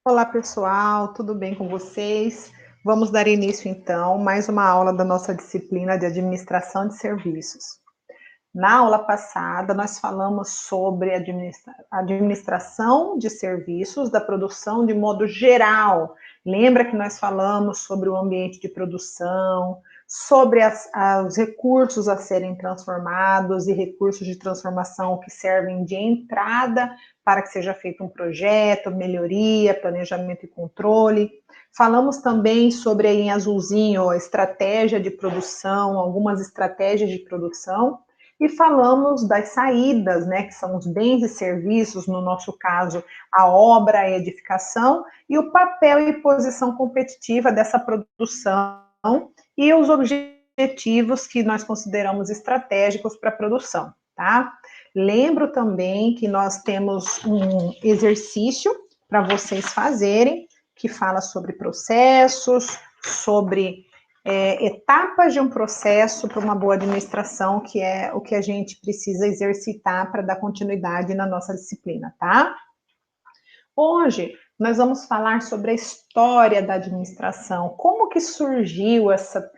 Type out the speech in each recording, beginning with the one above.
Olá, pessoal, tudo bem com vocês? Vamos dar início, então, mais uma aula da nossa disciplina de administração de serviços. Na aula passada, nós falamos sobre administração de serviços da produção de modo geral. Lembra que nós falamos sobre o ambiente de produção, sobre os recursos a serem transformados e recursos de transformação que servem de entrada para que seja feito um projeto, melhoria, planejamento e controle. Falamos também sobre, aí em azulzinho, a estratégia de produção, algumas estratégias de produção, e falamos das saídas, né, que são os bens e serviços, no nosso caso, a obra, a edificação, e o papel e posição competitiva dessa produção e os objetivos que nós consideramos estratégicos para a produção, tá? Lembro também que nós temos um exercício para vocês fazerem, que fala sobre processos, sobre etapas de um processo para uma boa administração, que é o que a gente precisa exercitar para dar continuidade na nossa disciplina, tá? Hoje, nós vamos falar sobre a história da administração, como que surgiu essa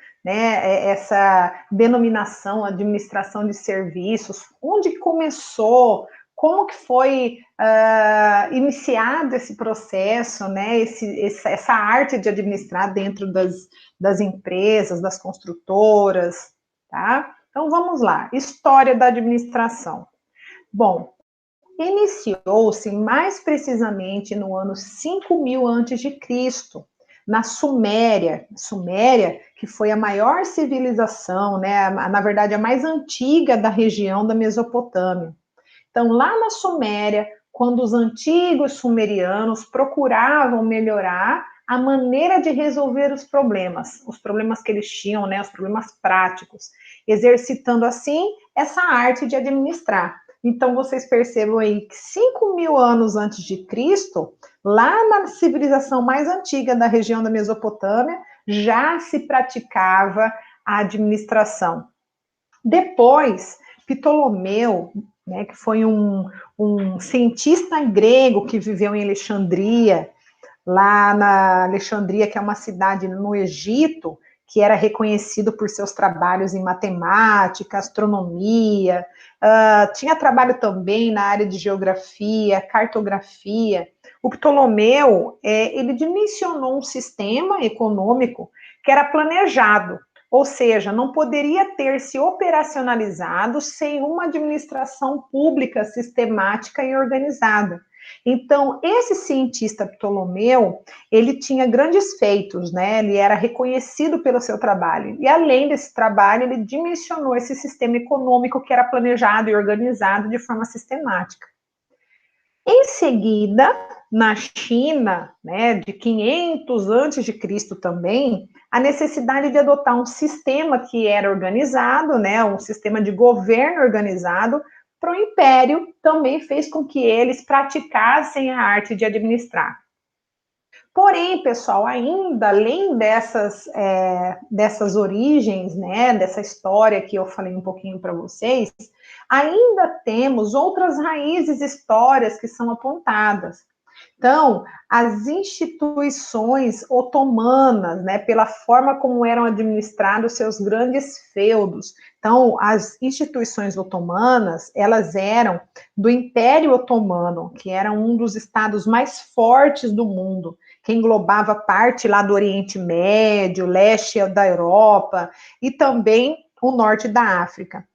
denominação, administração de serviços, onde começou, como que foi iniciado esse processo, né, essa arte de administrar dentro das empresas, das construtoras, tá? Então, vamos lá, história da administração. Bom, iniciou-se mais precisamente no ano 5000 a.C., na Suméria. Suméria, que foi a maior civilização, né, na verdade a mais antiga da região da Mesopotâmia. Então, lá na Suméria, quando os antigos sumerianos procuravam melhorar a maneira de resolver os problemas que eles tinham, né, os problemas práticos, exercitando assim essa arte de administrar. Então, vocês percebam aí que 5000 anos antes de Cristo, lá na civilização mais antiga da região da Mesopotâmia, já se praticava a administração. Depois, Ptolomeu, né, que foi um cientista grego que viveu em Alexandria, lá na Alexandria, que é uma cidade no Egito, que era reconhecido por seus trabalhos em matemática, astronomia, tinha trabalho também na área de geografia, cartografia. O Ptolomeu, ele dimensionou um sistema econômico que era planejado, ou seja, não poderia ter se operacionalizado sem uma administração pública sistemática e organizada. Então, esse cientista Ptolomeu, ele tinha grandes feitos, né? Ele era reconhecido pelo seu trabalho. E além desse trabalho, ele dimensionou esse sistema econômico que era planejado e organizado de forma sistemática. Em seguida, na China, né, de 500 antes de Cristo também, a necessidade de adotar um sistema que era organizado, né, um sistema de governo organizado para o império, também fez com que eles praticassem a arte de administrar. Porém, pessoal, ainda além dessas origens, né, dessa história que eu falei um pouquinho para vocês, ainda temos outras raízes históricas que são apontadas. Então, as instituições otomanas, né, pela forma como eram administrados seus grandes feudos. Então, as instituições otomanas, elas eram do Império Otomano, que era um dos estados mais fortes do mundo, que englobava parte lá do Oriente Médio, leste da Europa e também o norte da África.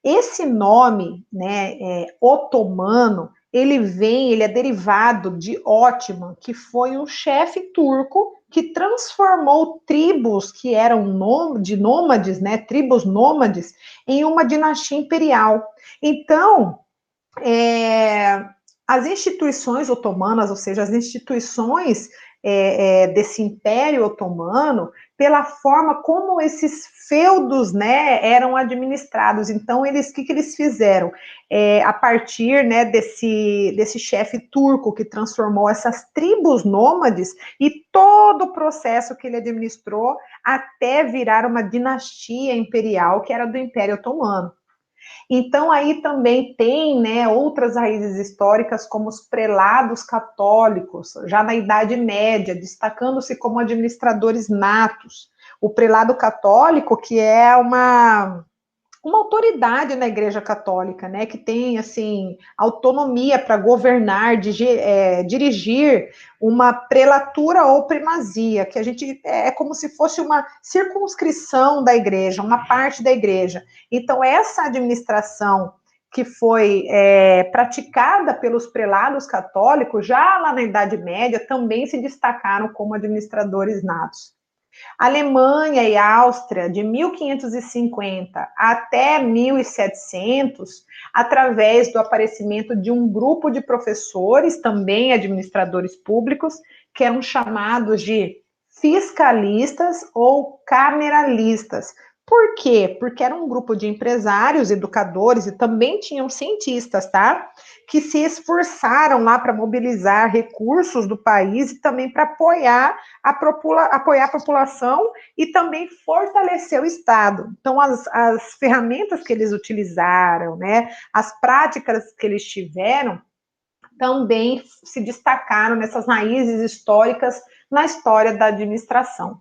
Esse nome, né, otomano, ele é derivado de Otman, que foi um chefe turco que transformou tribos que eram de nômades, né, tribos nômades, em uma dinastia imperial. Então, as instituições otomanas, ou seja, as instituições desse Império Otomano, pela forma como esses feudos, né, eram administrados. Então, o que eles fizeram? A partir, né, desse chefe turco que transformou essas tribos nômades e todo o processo que ele administrou até virar uma dinastia imperial que era do Império Otomano. Então, aí também tem, né, outras raízes históricas, como os prelados católicos, já na Idade Média, destacando-se como administradores natos. O prelado católico, que é uma autoridade na Igreja Católica, né, que tem, assim, autonomia para governar, dirigir uma prelatura ou primazia, que a gente, é como se fosse uma circunscrição da Igreja, uma parte da Igreja. Então, essa administração que foi praticada pelos prelados católicos, já lá na Idade Média, também se destacaram como administradores natos. Alemanha e Áustria, de 1550 até 1700, através do aparecimento de um grupo de professores, também administradores públicos, que eram chamados de fiscalistas ou cameralistas. Por quê? Porque era um grupo de empresários, educadores e também tinham cientistas, tá? Que se esforçaram lá para mobilizar recursos do país e também para apoiar a população e também fortalecer o Estado. Então, as ferramentas que eles utilizaram, né, as práticas que eles tiveram, também se destacaram nessas raízes históricas na história da administração.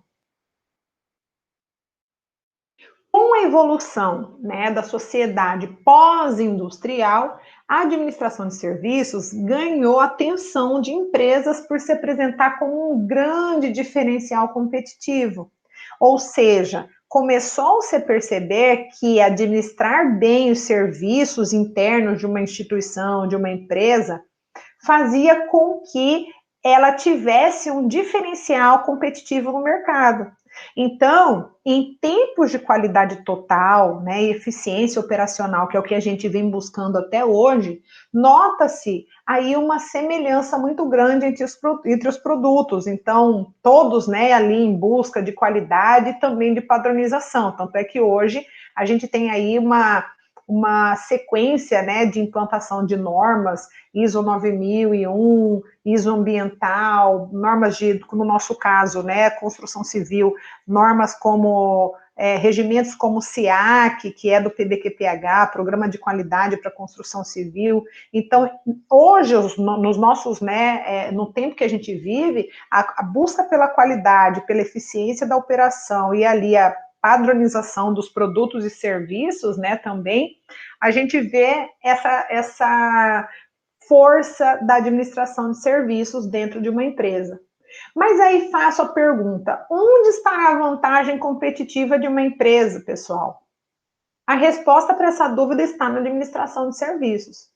Com a evolução, né, da sociedade pós-industrial, a administração de serviços ganhou a atenção de empresas por se apresentar como um grande diferencial competitivo. Ou seja, começou-se a perceber que administrar bem os serviços internos de uma instituição, de uma empresa, fazia com que ela tivesse um diferencial competitivo no mercado. Então, em tempos de qualidade total, né, e eficiência operacional, que é o que a gente vem buscando até hoje, nota-se aí uma semelhança muito grande entre os produtos. Então, todos, né, ali em busca de qualidade e também de padronização. Tanto é que hoje a gente tem aí uma sequência, né, de implantação de normas, ISO 9001, ISO ambiental, normas no nosso caso, né, construção civil, normas como regimentos como o SIAC, que é do PBQPH, Programa de Qualidade para Construção Civil. Então, hoje, nos nossos, né, no tempo que a gente vive, a busca pela qualidade, pela eficiência da operação e ali a padronização dos produtos e serviços, né, também, a gente vê essa força da administração de serviços dentro de uma empresa. Mas aí faço a pergunta, onde está a vantagem competitiva de uma empresa, pessoal? A resposta para essa dúvida está na administração de serviços.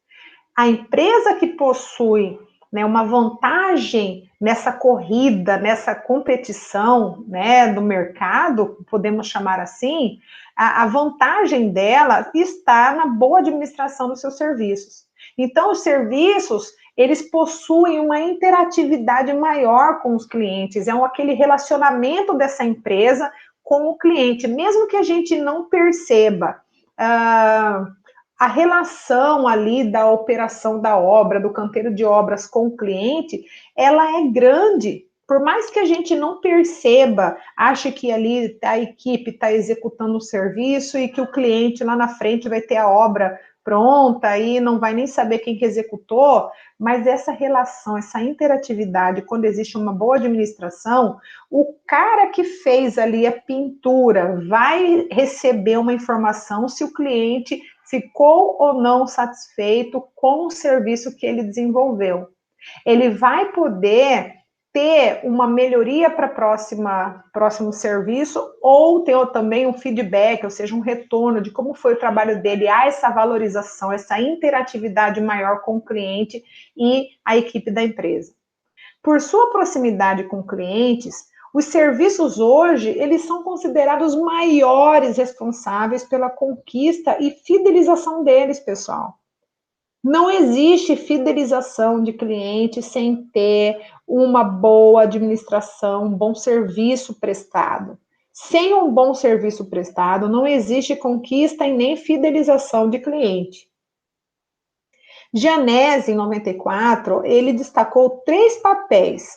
A empresa que possui, né, uma vantagem nessa corrida, nessa competição, né, do mercado, podemos chamar assim, a vantagem dela está na boa administração dos seus serviços. Então, os serviços, eles possuem uma interatividade maior com os clientes, aquele relacionamento dessa empresa com o cliente, mesmo que a gente não perceba. A relação ali da operação da obra, do canteiro de obras com o cliente, ela é grande. Por mais que a gente não perceba, ache que ali a equipe está executando o serviço e que o cliente lá na frente vai ter a obra pronta e não vai nem saber quem que executou, mas essa relação, essa interatividade, quando existe uma boa administração, o cara que fez ali a pintura vai receber uma informação se o cliente ficou ou não satisfeito com o serviço que ele desenvolveu. Ele vai poder ter uma melhoria para próximo serviço ou ter também um feedback, ou seja, um retorno de como foi o trabalho dele, há essa valorização, essa interatividade maior com o cliente e a equipe da empresa. Por sua proximidade com clientes, os serviços hoje, eles são considerados maiores responsáveis pela conquista e fidelização deles, pessoal. Não existe fidelização de cliente sem ter uma boa administração, um bom serviço prestado. Sem um bom serviço prestado, não existe conquista e nem fidelização de cliente. Gianese, em 94, ele destacou três papéis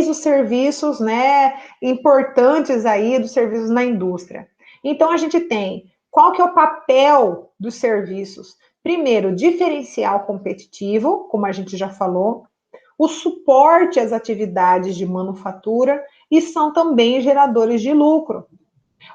dos serviços, né, importantes aí dos serviços na indústria. Então, a gente tem Qual que é o papel dos serviços? Primeiro, diferencial competitivo, como a gente já falou, o suporte às atividades de manufatura e são também geradores de lucro.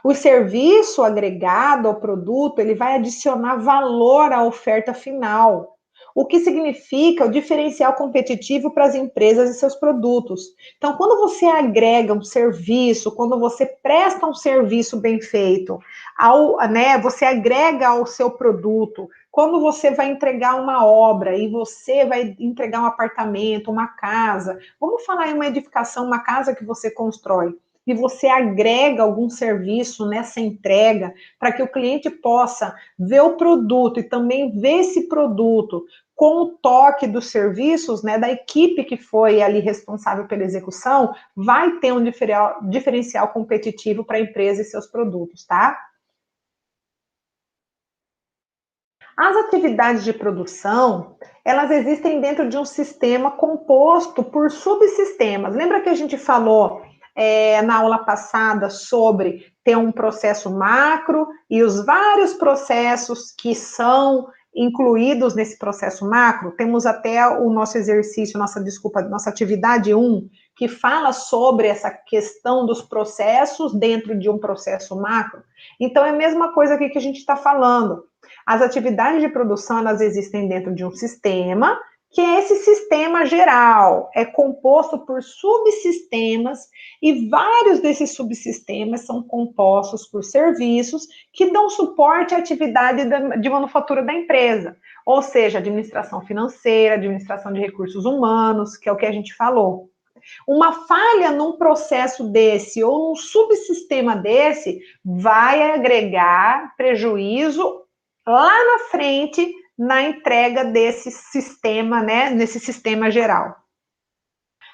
O serviço agregado ao produto, ele vai adicionar valor à oferta final, o que significa o diferencial competitivo para as empresas e seus produtos. Então, quando você agrega um serviço, quando você presta um serviço bem feito, você agrega ao seu produto, quando você vai entregar uma obra e você vai entregar um apartamento, uma casa, vamos falar em uma edificação, uma casa que você constrói, e você agrega algum serviço nessa entrega para que o cliente possa ver o produto e também ver esse produto com o toque dos serviços, né, da equipe que foi ali responsável pela execução, vai ter um diferencial competitivo para a empresa e seus produtos, tá? As atividades de produção, elas existem dentro de um sistema composto por subsistemas. Lembra que a gente falou na aula passada sobre ter um processo macro e os vários processos que são incluídos nesse processo macro? Temos até o nosso exercício, nossa atividade 1, que fala sobre essa questão dos processos dentro de um processo macro. Então, é a mesma coisa aqui que a gente está falando. As atividades de produção, elas existem dentro de um sistema, que é esse sistema geral, é composto por subsistemas, e vários desses subsistemas são compostos por serviços que dão suporte à atividade de manufatura da empresa, ou seja, administração financeira, administração de recursos humanos, que é o que a gente falou. Uma falha num processo desse ou num subsistema desse vai agregar prejuízo lá na frente na entrega desse sistema, né, nesse sistema geral.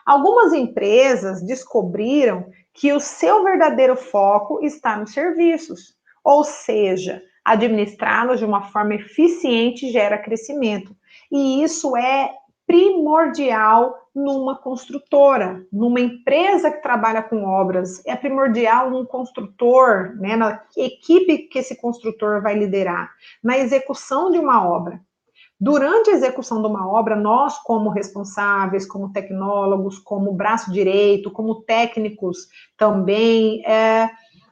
Algumas empresas descobriram que o seu verdadeiro foco está nos serviços, ou seja, administrá-los de uma forma eficiente gera crescimento. E isso é primordial numa construtora, numa empresa que trabalha com obras. É primordial num construtor, né, na equipe que esse construtor vai liderar, na execução de uma obra. Durante a execução de uma obra, nós, como responsáveis, como tecnólogos, como braço direito, como técnicos também,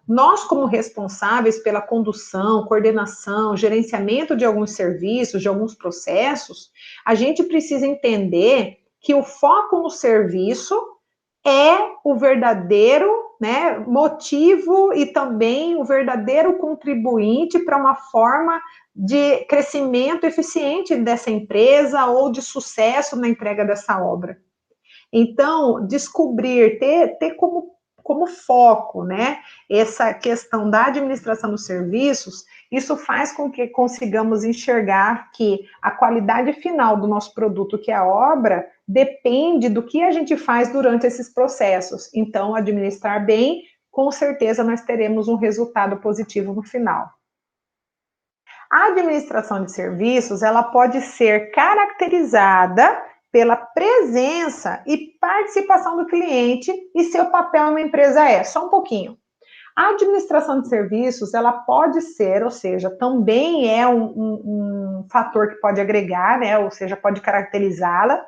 nós, como responsáveis pela condução, coordenação, gerenciamento de alguns serviços, de alguns processos, a gente precisa entender que o foco no serviço é o verdadeiro, né, motivo e também o verdadeiro contribuinte para uma forma de crescimento eficiente dessa empresa ou de sucesso na entrega dessa obra. Então, descobrir, ter como foco, né, essa questão da administração dos serviços, isso faz com que consigamos enxergar que a qualidade final do nosso produto, que é a obra, depende do que a gente faz durante esses processos. Então, administrar bem, com certeza nós teremos um resultado positivo no final. A administração de serviços, ela pode ser caracterizada pela presença e participação do cliente e seu papel em uma empresa é. Só um pouquinho. A administração de serviços, ela pode ser, ou seja, também é um fator que pode agregar, né, ou seja, pode caracterizá-la,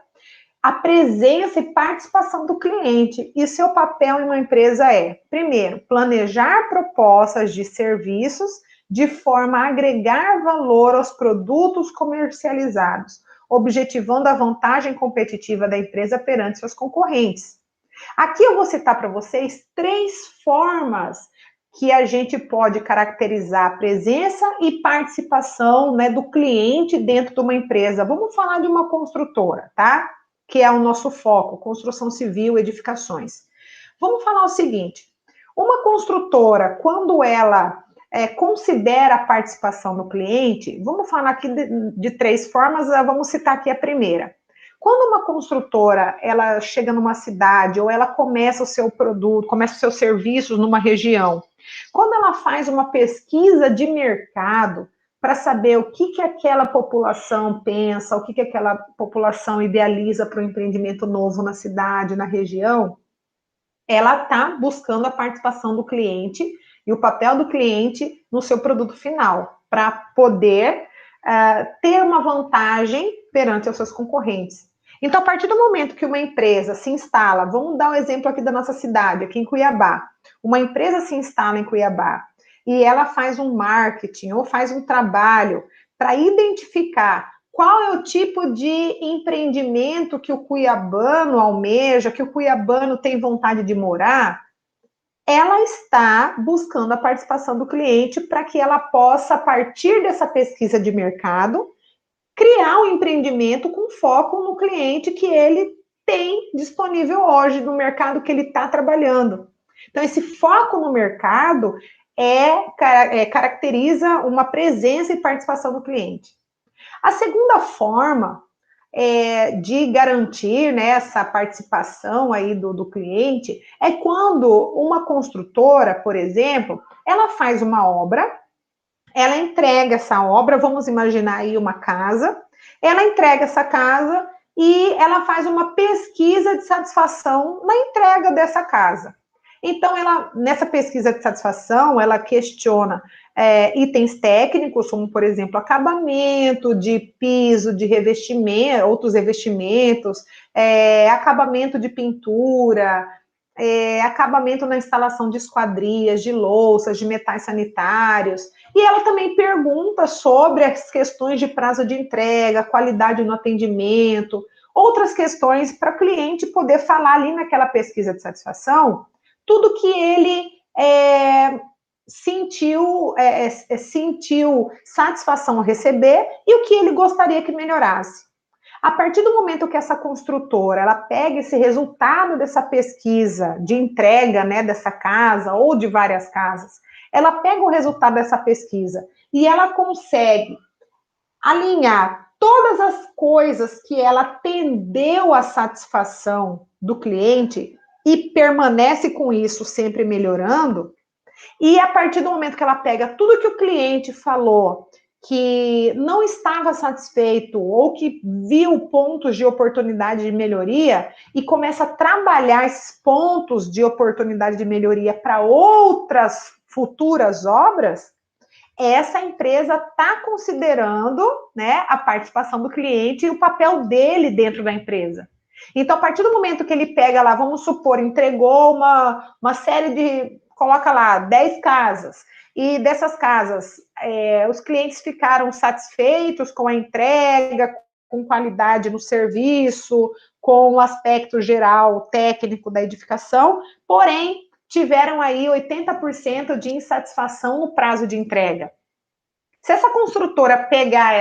a presença e participação do cliente. E seu papel em uma empresa é, primeiro, planejar propostas de serviços de forma a agregar valor aos produtos comercializados, objetivando a vantagem competitiva da empresa perante seus concorrentes. Aqui eu vou citar para vocês 3 formas que a gente pode caracterizar a presença e participação, né, do cliente dentro de uma empresa. Vamos falar de uma construtora, tá? Que é o nosso foco, construção civil, edificações. Vamos falar o seguinte, uma construtora, quando ela considera a participação do cliente, vamos falar aqui de 3 formas, vamos citar aqui a primeira. Quando uma construtora, ela chega numa cidade, ou ela começa o seu produto, começa os seus serviços numa região, quando ela faz uma pesquisa de mercado, para saber o que aquela população pensa, o que aquela população idealiza para um empreendimento novo na cidade, na região, ela está buscando a participação do cliente, e o papel do cliente no seu produto final, para poder ter uma vantagem perante os seus concorrentes. Então, a partir do momento que uma empresa se instala, vamos dar um exemplo aqui da nossa cidade, aqui em Cuiabá. Uma empresa se instala em Cuiabá e ela faz um marketing ou faz um trabalho para identificar qual é o tipo de empreendimento que o cuiabano almeja, que o cuiabano tem vontade de morar, ela está buscando a participação do cliente para que ela possa, a partir dessa pesquisa de mercado, criar um empreendimento com foco no cliente que ele tem disponível hoje no mercado que ele está trabalhando. Então, esse foco no mercado caracteriza uma presença e participação do cliente. A segunda forma de garantir, né, essa participação aí do cliente é quando uma construtora, por exemplo, ela faz uma obra, ela entrega essa obra, vamos imaginar aí uma casa, ela entrega essa casa e ela faz uma pesquisa de satisfação na entrega dessa casa. Então, nessa pesquisa de satisfação, ela questiona itens técnicos, como, por exemplo, acabamento de piso, de revestimento, outros revestimentos, acabamento de pintura, acabamento na instalação de esquadrias, de louças, de metais sanitários. E ela também pergunta sobre as questões de prazo de entrega, qualidade no atendimento, outras questões para o cliente poder falar ali naquela pesquisa de satisfação tudo que ele sentiu satisfação ao receber e o que ele gostaria que melhorasse. A partir do momento que essa construtora ela pega esse resultado dessa pesquisa de entrega, né, dessa casa ou de várias casas, ela pega o resultado dessa pesquisa e ela consegue alinhar todas as coisas que ela atendeu à satisfação do cliente e permanece com isso sempre melhorando, e a partir do momento que ela pega tudo que o cliente falou que não estava satisfeito ou que viu pontos de oportunidade de melhoria e começa a trabalhar esses pontos de oportunidade de melhoria para outras futuras obras, essa empresa está considerando, né, a participação do cliente e o papel dele dentro da empresa. Então, a partir do momento que ele pega lá, vamos supor, entregou uma série de, coloca lá, 10 casas, e dessas casas, os clientes ficaram satisfeitos com a entrega, com qualidade no serviço, com o aspecto geral técnico da edificação, porém, tiveram aí 80% de insatisfação no prazo de entrega. Se essa construtora pegar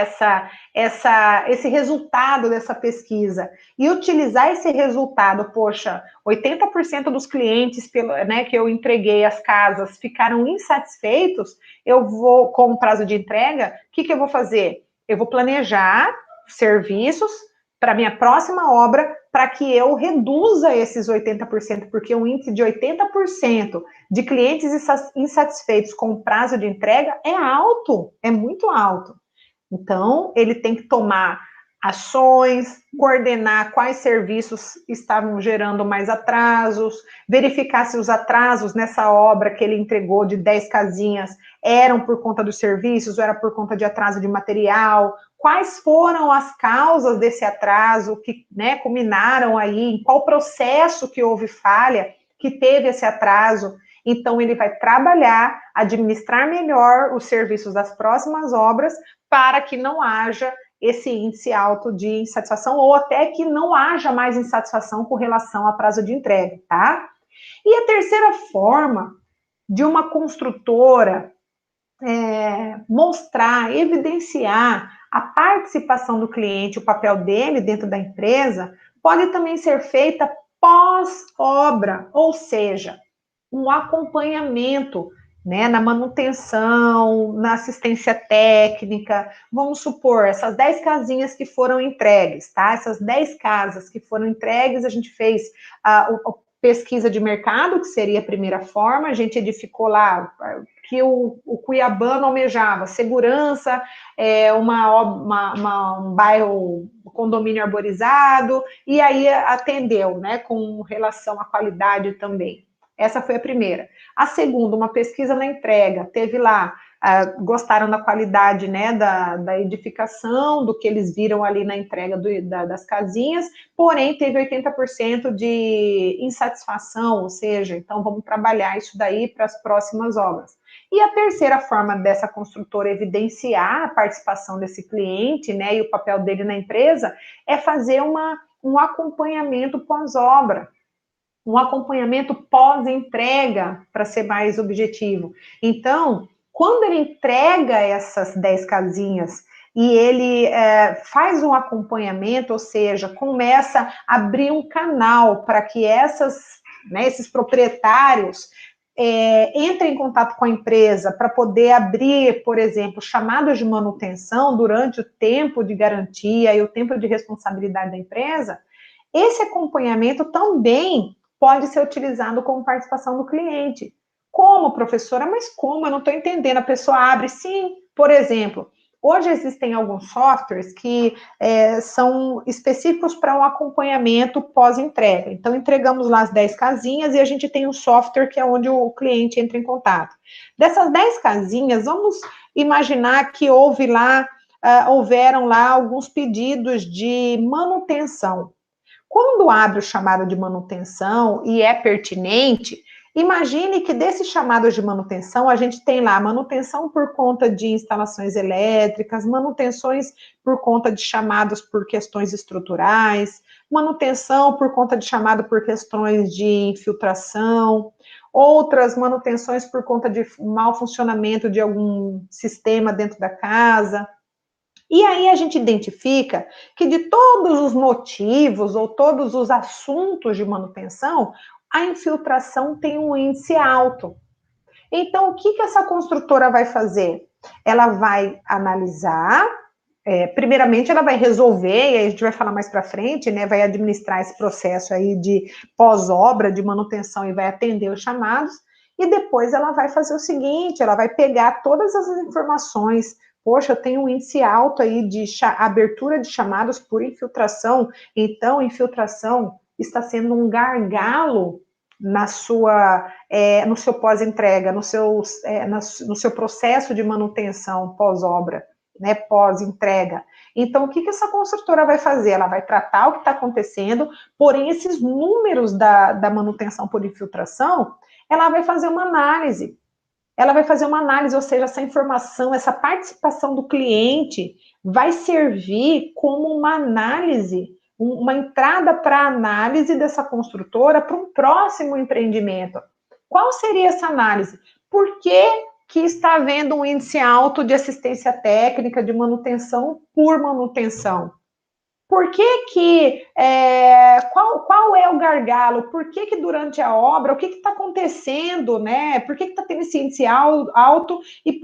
esse resultado dessa pesquisa e utilizar esse resultado, poxa, 80% dos clientes que eu entreguei as casas ficaram insatisfeitos, eu vou, com o prazo de entrega, o que eu vou fazer? Eu vou planejar serviços para minha próxima obra, para que eu reduza esses 80%, porque um índice de 80% de clientes insatisfeitos com o prazo de entrega é alto, é muito alto. Então, ele tem que tomar ações, coordenar quais serviços estavam gerando mais atrasos, verificar se os atrasos nessa obra que ele entregou de 10 casinhas eram por conta dos serviços ou era por conta de atraso de material, quais foram as causas desse atraso que, né, culminaram aí, em qual processo que houve falha, que teve esse atraso. Então, ele vai trabalhar, administrar melhor os serviços das próximas obras para que não haja esse índice alto de insatisfação ou até que não haja mais insatisfação com relação a prazo de entrega, tá? E a terceira forma de uma construtora mostrar, evidenciar a participação do cliente, o papel dele dentro da empresa, pode também ser feita pós-obra, ou seja, um acompanhamento, né, na manutenção, na assistência técnica. Vamos supor, essas 10 casinhas que foram entregues, tá? Essas 10 casas que foram entregues, a gente fez a pesquisa de mercado, que seria a primeira forma, a gente edificou lá que o cuiabano almejava, segurança, um bairro, um condomínio arborizado, e aí atendeu, né, com relação à qualidade também. Essa foi a primeira. A segunda, uma pesquisa na entrega, teve lá gostaram da qualidade, né, da edificação, do que eles viram ali na entrega das casinhas, porém teve 80% de insatisfação, ou seja, então vamos trabalhar isso daí para as próximas obras. E a terceira forma dessa construtora evidenciar a participação desse cliente, né, e o papel dele na empresa, é fazer um acompanhamento pós-obra, um acompanhamento pós-entrega, para ser mais objetivo. Então, quando ele entrega essas 10 casinhas e ele faz um acompanhamento, ou seja, começa a abrir um canal para que esses proprietários entrem em contato com a empresa para poder abrir, por exemplo, chamados de manutenção durante o tempo de garantia e o tempo de responsabilidade da empresa, esse acompanhamento também pode ser utilizado como participação do cliente. Como, professora? Mas como? Eu não estou entendendo. A pessoa abre, sim, por exemplo, hoje existem alguns softwares que são específicos para um acompanhamento pós-entrega. Então, entregamos lá as 10 casinhas e a gente tem um software que é onde o cliente entra em contato. Dessas 10 casinhas, vamos imaginar que houveram lá alguns pedidos de manutenção. Quando abre o chamado de manutenção e é pertinente, imagine que desses chamados de manutenção, a gente tem lá manutenção por conta de instalações elétricas, manutenções por conta de chamados por questões estruturais, manutenção por conta de chamado por questões de infiltração, outras manutenções por conta de mau funcionamento de algum sistema dentro da casa. E aí a gente identifica que de todos os motivos ou todos os assuntos de manutenção, a infiltração tem um índice alto. Então, o que essa construtora vai fazer? Ela vai analisar, primeiramente ela vai resolver, e aí a gente vai falar mais para frente, né, vai administrar esse processo aí de pós-obra, de manutenção e vai atender os chamados, e depois ela vai fazer o seguinte, ela vai pegar todas as informações. Poxa, eu tenho um índice alto aí de abertura de chamados por infiltração, então infiltração está sendo um gargalo no seu pós-entrega, no seu processo de manutenção pós-obra, né, pós-entrega. Então, o que essa construtora vai fazer? Ela vai tratar o que está acontecendo, porém, esses números da manutenção por infiltração, ela vai fazer uma análise. Ela vai fazer uma análise, ou seja, essa informação, essa participação do cliente vai servir como uma análise, uma entrada para análise dessa construtora para um próximo empreendimento. Qual seria essa análise? Por que está havendo um índice alto de assistência técnica, de manutenção por manutenção? Por qual é o gargalo? Por que durante a obra, o que está acontecendo, né? Por que está tendo esse índice alto e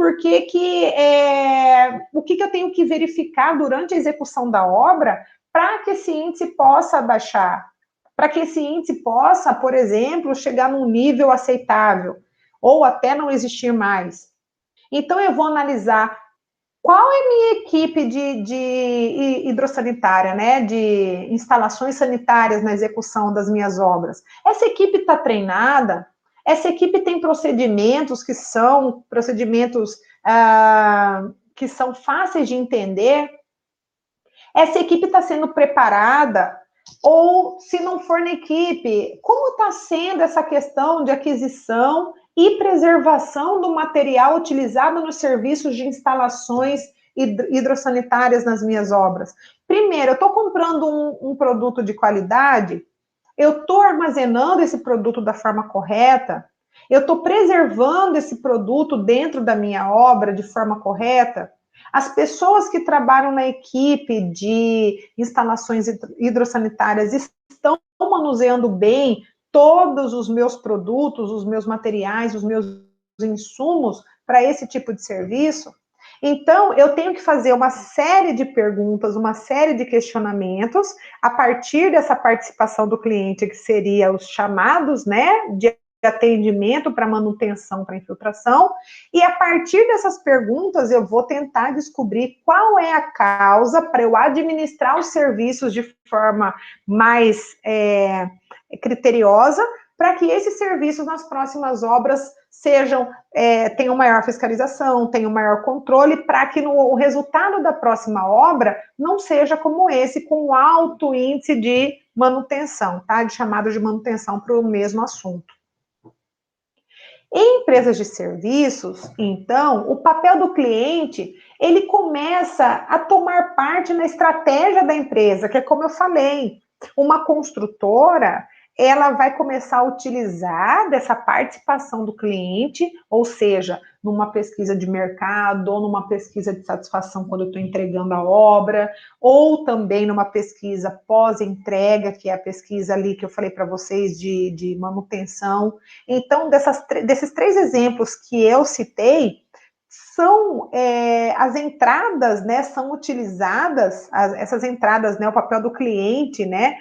o que eu tenho que verificar durante a execução da obra para que esse índice possa baixar? Para que esse índice possa, por exemplo, chegar num nível aceitável ou até não existir mais. Então, eu vou analisar qual é a minha equipe de hidrossanitária, né, de instalações sanitárias na execução das minhas obras. Essa equipe está treinada? Essa equipe tem procedimentos que são fáceis de entender? Essa equipe está sendo preparada? Ou, se não for na equipe, como está sendo essa questão de aquisição e preservação do material utilizado nos serviços de instalações hidrossanitárias nas minhas obras? Primeiro, eu estou comprando um produto de qualidade? Eu estou armazenando esse produto da forma correta? Eu estou preservando esse produto dentro da minha obra de forma correta? As pessoas que trabalham na equipe de instalações hidrossanitárias estão manuseando bem todos os meus produtos, os meus materiais, os meus insumos para esse tipo de serviço? Então, eu tenho que fazer uma série de perguntas, uma série de questionamentos a partir dessa participação do cliente, que seria os chamados, né, de atendimento para manutenção, para infiltração, e a partir dessas perguntas eu vou tentar descobrir qual é a causa para eu administrar os serviços de forma mais criteriosa, para que esses serviços nas próximas obras tenham maior fiscalização, tenham maior controle, para que o resultado da próxima obra não seja como esse, com alto índice de manutenção, tá? De chamada de manutenção para o mesmo assunto. Em empresas de serviços, então, o papel do cliente, ele começa a tomar parte na estratégia da empresa, que é como eu falei, uma construtora, ela vai começar a utilizar dessa participação do cliente, ou seja, numa pesquisa de mercado, ou numa pesquisa de satisfação quando eu estou entregando a obra, ou também numa pesquisa pós-entrega, que é a pesquisa ali que eu falei para vocês de manutenção. Então, desses 3 exemplos que eu citei, são as entradas, né, são utilizadas, essas entradas, né, o papel do cliente, né,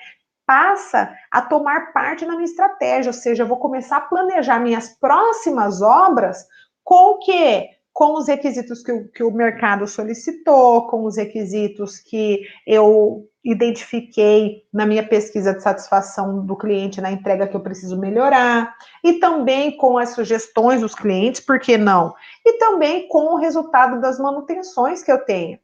passa a tomar parte na minha estratégia, ou seja, eu vou começar a planejar minhas próximas obras com o quê? Com os requisitos que o mercado solicitou, com os requisitos que eu identifiquei na minha pesquisa de satisfação do cliente na entrega que eu preciso melhorar, e também com as sugestões dos clientes, por que não? E também com o resultado das manutenções que eu tenho.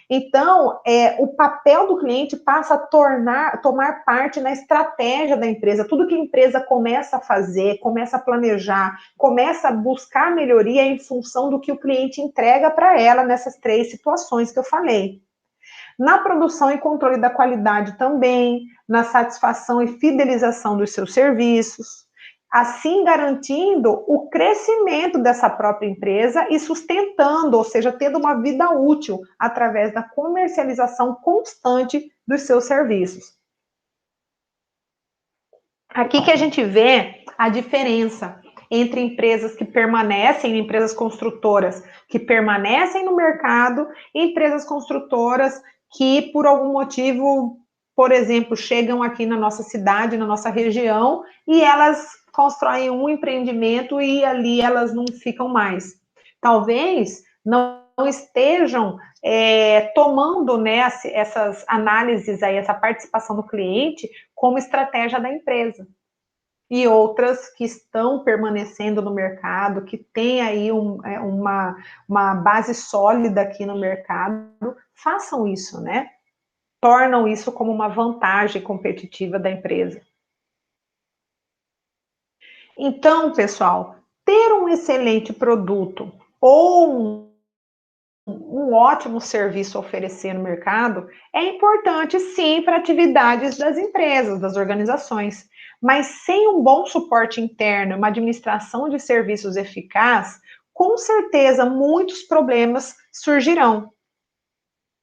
Então, o papel do cliente passa a tomar parte na estratégia da empresa. Tudo que a empresa começa a fazer, começa a planejar, começa a buscar melhoria em função do que o cliente entrega para ela nessas 3 situações que eu falei. Na produção e controle da qualidade também, na satisfação e fidelização dos seus serviços, assim garantindo o crescimento dessa própria empresa e sustentando, ou seja, tendo uma vida útil através da comercialização constante dos seus serviços. Aqui que a gente vê a diferença entre empresas que permanecem, empresas construtoras que permanecem no mercado e empresas construtoras que, por algum motivo, por exemplo, chegam aqui na nossa cidade, na nossa região, e elas constroem um empreendimento e ali elas não ficam mais. Talvez não estejam tomando, né, essas análises aí, essa participação do cliente como estratégia da empresa. E outras que estão permanecendo no mercado, que tem aí uma base sólida aqui no mercado, façam isso, né? Tornam isso como uma vantagem competitiva da empresa. Então, pessoal, ter um excelente produto ou um ótimo serviço a oferecer no mercado é importante, sim, para atividades das empresas, das organizações. Mas sem um bom suporte interno, uma administração de serviços eficaz, com certeza muitos problemas surgirão.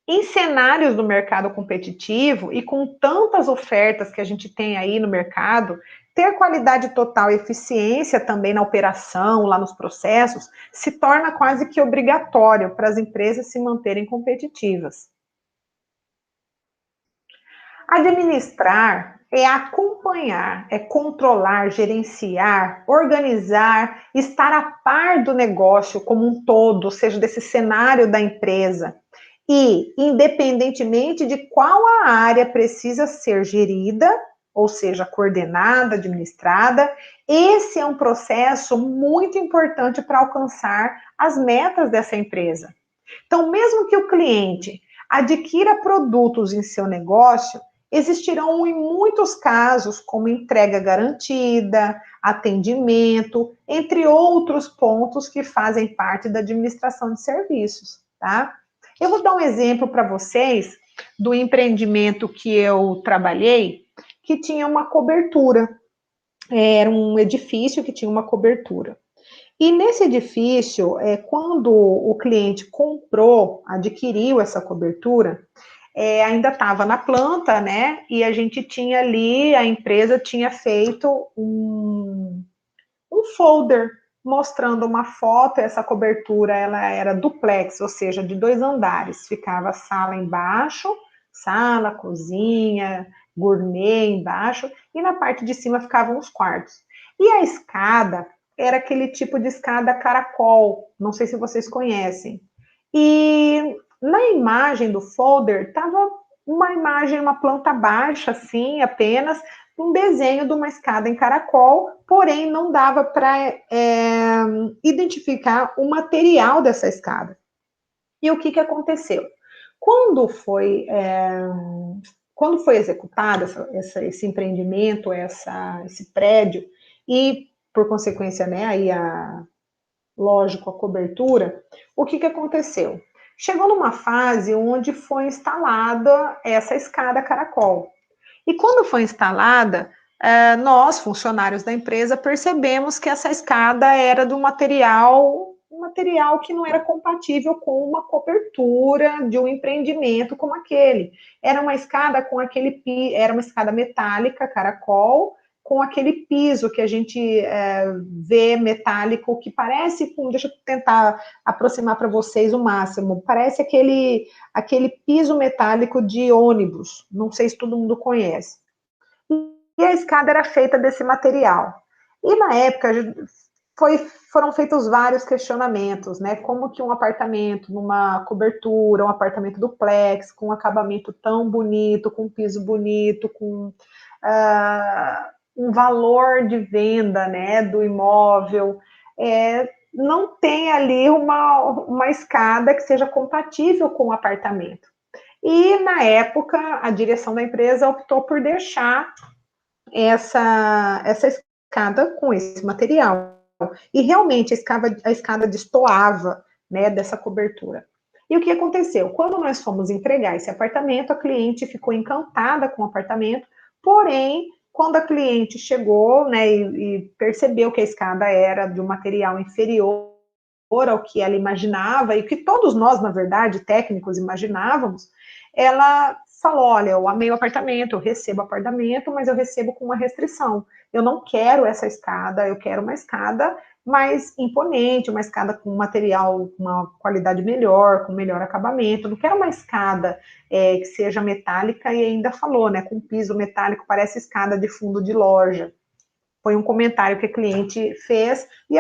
Em cenários do mercado competitivo e com tantas ofertas que a gente tem aí no mercado, ter qualidade total e eficiência também na operação, lá nos processos, se torna quase que obrigatório para as empresas se manterem competitivas. Administrar é acompanhar, é controlar, gerenciar, organizar, estar a par do negócio como um todo, ou seja, desse cenário da empresa. E, independentemente de qual a área precisa ser gerida, ou seja, coordenada, administrada, esse é um processo muito importante para alcançar as metas dessa empresa. Então, mesmo que o cliente adquira produtos em seu negócio, existirão em muitos casos, como entrega garantida, atendimento, entre outros pontos que fazem parte da administração de serviços, tá? Eu vou dar um exemplo para vocês do empreendimento que eu trabalhei, que tinha uma cobertura. Era um edifício que tinha uma cobertura. E nesse edifício, quando o cliente comprou, adquiriu essa cobertura, ainda estava na planta, né? E a gente tinha ali, a empresa tinha feito um folder mostrando uma foto. Essa cobertura ela era duplex, ou seja, de 2 andares. Ficava a sala embaixo, sala, cozinha, gourmet embaixo, e na parte de cima ficavam os quartos. E a escada era aquele tipo de escada caracol, não sei se vocês conhecem. E na imagem do folder estava uma imagem, uma planta baixa, assim, apenas, um desenho de uma escada em caracol, porém não dava para identificar o material dessa escada. E o que aconteceu? Quando foi executado esse empreendimento, esse prédio, e, por consequência, né, aí lógico, a cobertura, o que aconteceu? Chegou numa fase onde foi instalada essa escada caracol. E quando foi instalada, nós, funcionários da empresa, percebemos que essa escada era de um material que não era compatível com uma cobertura de um empreendimento como aquele. Era uma escada era uma escada metálica, caracol, com aquele piso que a gente vê metálico, que parece, deixa eu tentar aproximar para vocês o máximo, parece aquele piso metálico de ônibus, não sei se todo mundo conhece. E a escada era feita desse material. E na época foram feitos vários questionamentos, né? Como que um apartamento numa cobertura, um apartamento duplex, com um acabamento tão bonito, com um piso bonito, com um valor de venda, né, do imóvel, não tem ali uma escada que seja compatível com o apartamento. E, na época, a direção da empresa optou por deixar essa escada com esse material. E, realmente, a escada destoava, né, dessa cobertura. E o que aconteceu? Quando nós fomos entregar esse apartamento, a cliente ficou encantada com o apartamento, porém, quando a cliente chegou, né, e percebeu que a escada era de um material inferior ao que ela imaginava, e que todos nós, na verdade, técnicos, imaginávamos, ela falou, olha, eu amei o apartamento, eu recebo apartamento, mas eu recebo com uma restrição. Eu não quero essa escada, eu quero uma escada mais imponente, uma escada com material, com uma qualidade melhor, com melhor acabamento. Eu não quero uma escada que seja metálica, e ainda falou, né, com piso metálico, parece escada de fundo de loja. Foi um comentário que a cliente fez, e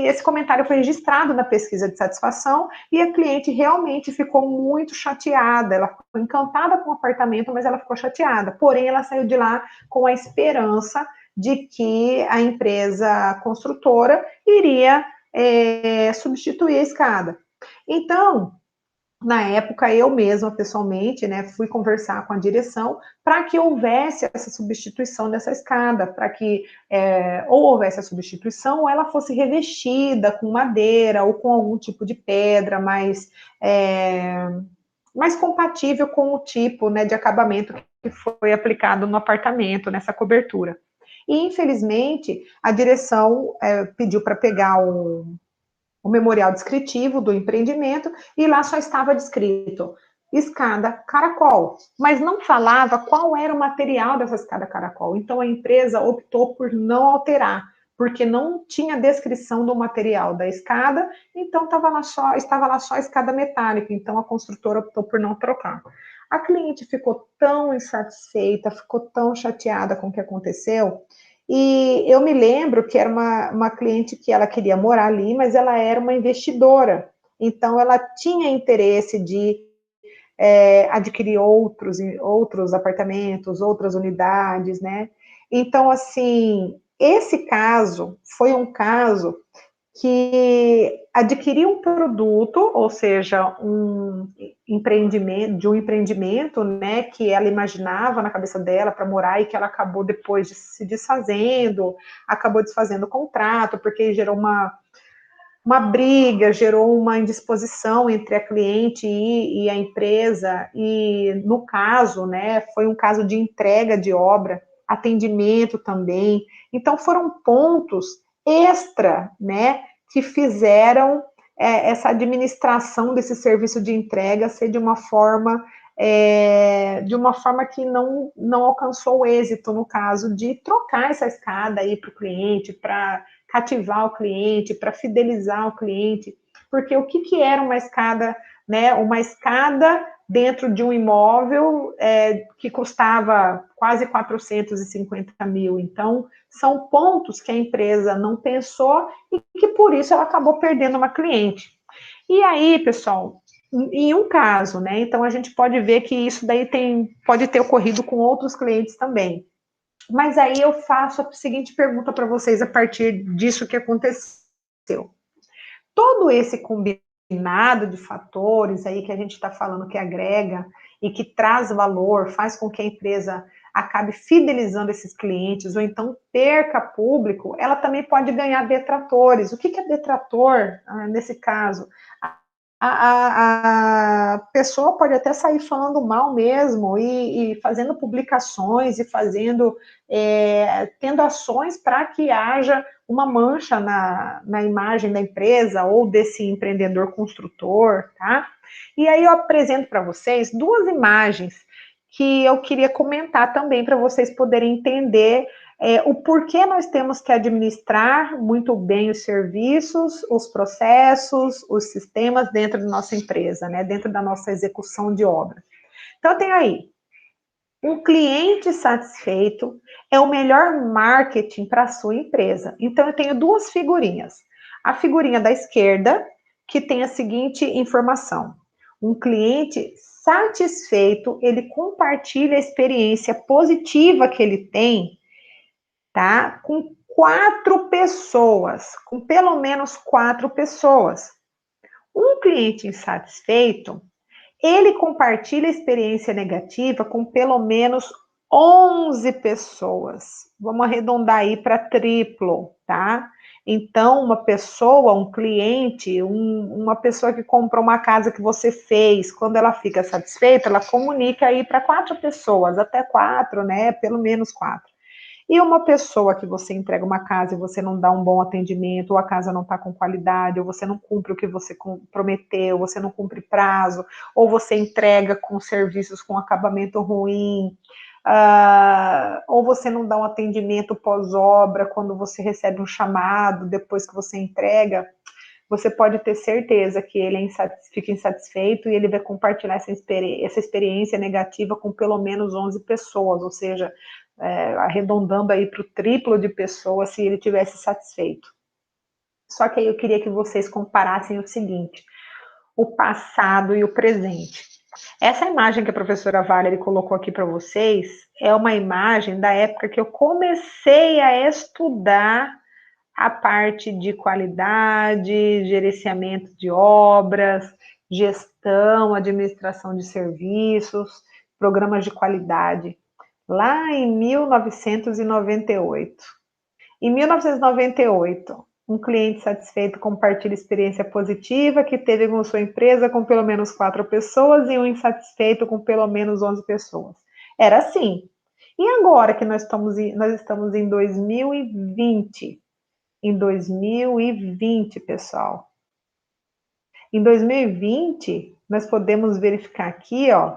esse comentário foi registrado na pesquisa de satisfação, e a cliente realmente ficou muito chateada. Ela ficou encantada com o apartamento, mas ela ficou chateada. Porém, ela saiu de lá com a esperança de que a empresa construtora iria substituir a escada. Então, na época, eu mesma, pessoalmente, né, fui conversar com a direção para que houvesse essa substituição dessa escada, para que ou houvesse a substituição, ou ela fosse revestida com madeira ou com algum tipo de pedra mais compatível com o tipo, né, de acabamento que foi aplicado no apartamento, nessa cobertura. E, infelizmente, a direção pediu para pegar o memorial descritivo do empreendimento, e lá só estava descrito escada caracol, mas não falava qual era o material dessa escada caracol. Então a empresa optou por não alterar, porque não tinha descrição do material da escada, então estava lá só a escada metálica, então a construtora optou por não trocar. A cliente ficou tão insatisfeita, ficou tão chateada com o que aconteceu. E eu me lembro que era uma cliente que ela queria morar ali, mas ela era uma investidora. Então, ela tinha interesse de adquirir outros apartamentos, outras unidades, né? Então, assim, esse caso foi um caso que adquiriu um produto, ou seja, um empreendimento, né, que ela imaginava na cabeça dela para morar, e que ela acabou depois de se desfazendo, acabou desfazendo o contrato, porque gerou uma briga, gerou uma indisposição entre a cliente e a empresa, e no caso, né, foi um caso de entrega de obra, atendimento também. Então foram pontos extra, né, que fizeram essa administração desse serviço de entrega ser de uma forma que não alcançou o êxito, no caso de trocar essa escada aí para o cliente, para cativar o cliente, para fidelizar o cliente, porque o que era uma escada, né? Uma escada dentro de um imóvel que custava quase 450 mil. Então, são pontos que a empresa não pensou e que, por isso, ela acabou perdendo uma cliente. E aí, pessoal, em um caso, né? Então, a gente pode ver que isso daí pode ter ocorrido com outros clientes também. Mas aí eu faço a seguinte pergunta para vocês a partir disso que aconteceu. Todo esse combinado de fatores aí que a gente está falando que agrega e que traz valor, faz com que a empresa acabe fidelizando esses clientes ou então perca público, ela também pode ganhar detratores. O que é detrator nesse caso? A pessoa pode até sair falando mal mesmo e fazendo publicações e fazendo, tendo ações para que haja uma mancha na imagem da empresa ou desse empreendedor construtor, tá? E aí eu apresento para vocês duas imagens que eu queria comentar também para vocês poderem entender o porquê nós temos que administrar muito bem os serviços, os processos, os sistemas dentro da nossa empresa, né? Dentro da nossa execução de obra. Então, tem aí, um cliente satisfeito é o melhor marketing para a sua empresa. Então, eu tenho duas figurinhas. A figurinha da esquerda, que tem a seguinte informação. Um cliente satisfeito, ele compartilha a experiência positiva que ele tem, tá? Com 4 pessoas, com pelo menos 4 pessoas. Um cliente insatisfeito, ele compartilha a experiência negativa com pelo menos 11 pessoas. Vamos arredondar aí para triplo, tá? Então, uma pessoa, um cliente, uma pessoa que comprou uma casa que você fez, quando ela fica satisfeita, ela comunica aí para 4 pessoas, até 4, né? Pelo menos 4. E uma pessoa que você entrega uma casa e você não dá um bom atendimento, ou a casa não está com qualidade, ou você não cumpre o que você prometeu, você não cumpre prazo, ou você entrega com serviços com acabamento ruim, ou você não dá um atendimento pós-obra quando você recebe um chamado depois que você entrega, você pode ter certeza que ele fica insatisfeito e ele vai compartilhar essa experiência negativa com pelo menos 11 pessoas, ou seja, arredondando aí para o triplo de pessoas se ele tivesse satisfeito. Só que aí eu queria que vocês comparassem o seguinte, o passado e o presente. Essa imagem que a professora Valerie colocou aqui para vocês é uma imagem da época que eu comecei a estudar a parte de qualidade, gerenciamento de obras, gestão, administração de serviços, programas de qualidade, lá em 1998. Em 1998, um cliente satisfeito compartilha experiência positiva que teve com sua empresa com pelo menos 4 pessoas e um insatisfeito com pelo menos 11 pessoas. Era assim. E agora que nós estamos em 2020, pessoal. Em 2020, nós podemos verificar aqui, ó,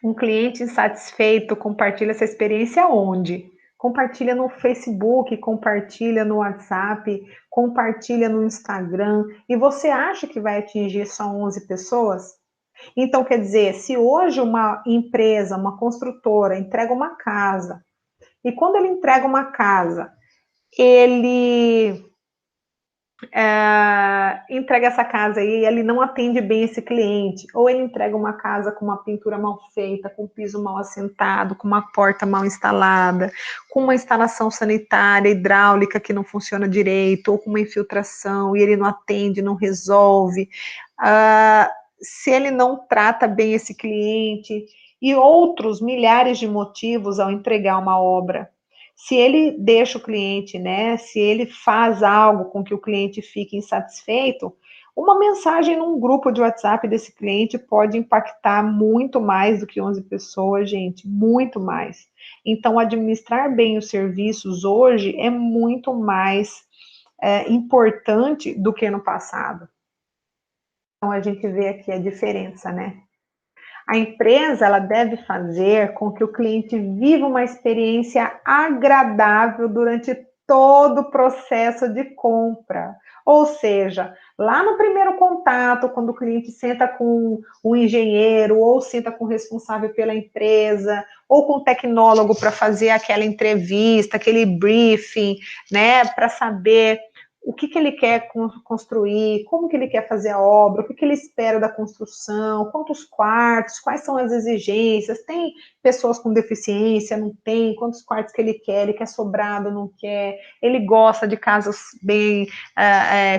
um cliente insatisfeito compartilha essa experiência onde? Compartilha no Facebook, compartilha no WhatsApp, compartilha no Instagram. E você acha que vai atingir só 11 pessoas? Então, quer dizer, se hoje uma empresa, uma construtora, entrega uma casa, e quando ele entrega uma casa, ele entrega essa casa aí e ele não atende bem esse cliente, ou ele entrega uma casa com uma pintura mal feita, com piso mal assentado, com uma porta mal instalada, com uma instalação sanitária, hidráulica que não funciona direito, ou com uma infiltração e ele não atende, não resolve, se ele não trata bem esse cliente, e outros milhares de motivos ao entregar uma obra. Se ele deixa o cliente, né? Se ele faz algo com que o cliente fique insatisfeito, uma mensagem num grupo de WhatsApp desse cliente pode impactar muito mais do que 11 pessoas, gente, muito mais. Então, administrar bem os serviços hoje é muito mais importante do que no passado. Então, a gente vê aqui a diferença, né? A empresa ela deve fazer com que o cliente viva uma experiência agradável durante todo o processo de compra. Ou seja, lá no primeiro contato, quando o cliente senta com um engenheiro, ou senta com o responsável pela empresa, ou com o tecnólogo para fazer aquela entrevista, aquele briefing, né, para saber o que ele quer construir, como que ele quer fazer a obra, o que ele espera da construção, quantos quartos, quais são as exigências, tem pessoas com deficiência, não tem, quantos quartos que ele quer sobrado, não quer, ele gosta de casas bem,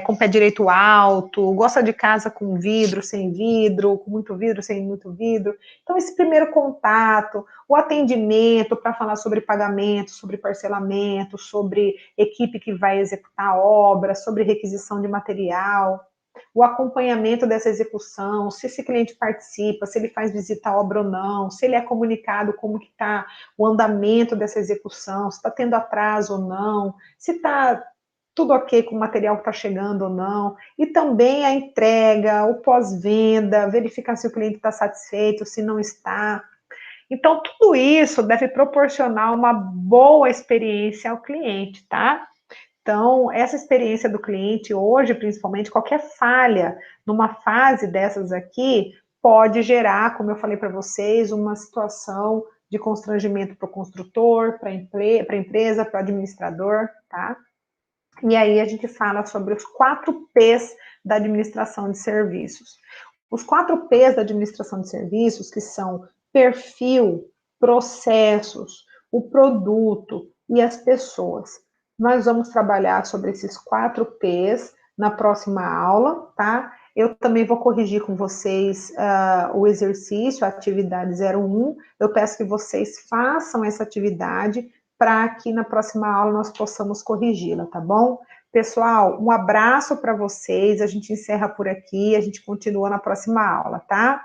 com pé direito alto, gosta de casa com vidro, sem vidro, com muito vidro, sem muito vidro. Então, esse primeiro contato, o atendimento para falar sobre pagamento, sobre parcelamento, sobre equipe que vai executar a obra, sobre requisição de material, o acompanhamento dessa execução, se esse cliente participa, se ele faz visita à obra ou não, se ele é comunicado como que está o andamento dessa execução, se está tendo atraso ou não, se está tudo ok com o material que está chegando ou não, e também a entrega, o pós-venda, verificar se o cliente está satisfeito, se não está. Então, tudo isso deve proporcionar uma boa experiência ao cliente, tá? Então, essa experiência do cliente hoje, principalmente, qualquer falha numa fase dessas aqui, pode gerar, como eu falei para vocês, uma situação de constrangimento para o construtor, para a empresa, para o administrador, tá? E aí a gente fala sobre os 4 P's da administração de serviços. Os 4 P's da administração de serviços, que são perfil, processos, o produto e as pessoas. Nós vamos trabalhar sobre esses 4 P's na próxima aula, tá? Eu também vou corrigir com vocês o exercício, a atividade 01. Eu peço que vocês façam essa atividade para que na próxima aula nós possamos corrigi-la, tá bom? Pessoal, um abraço para vocês, a gente encerra por aqui, a gente continua na próxima aula, tá?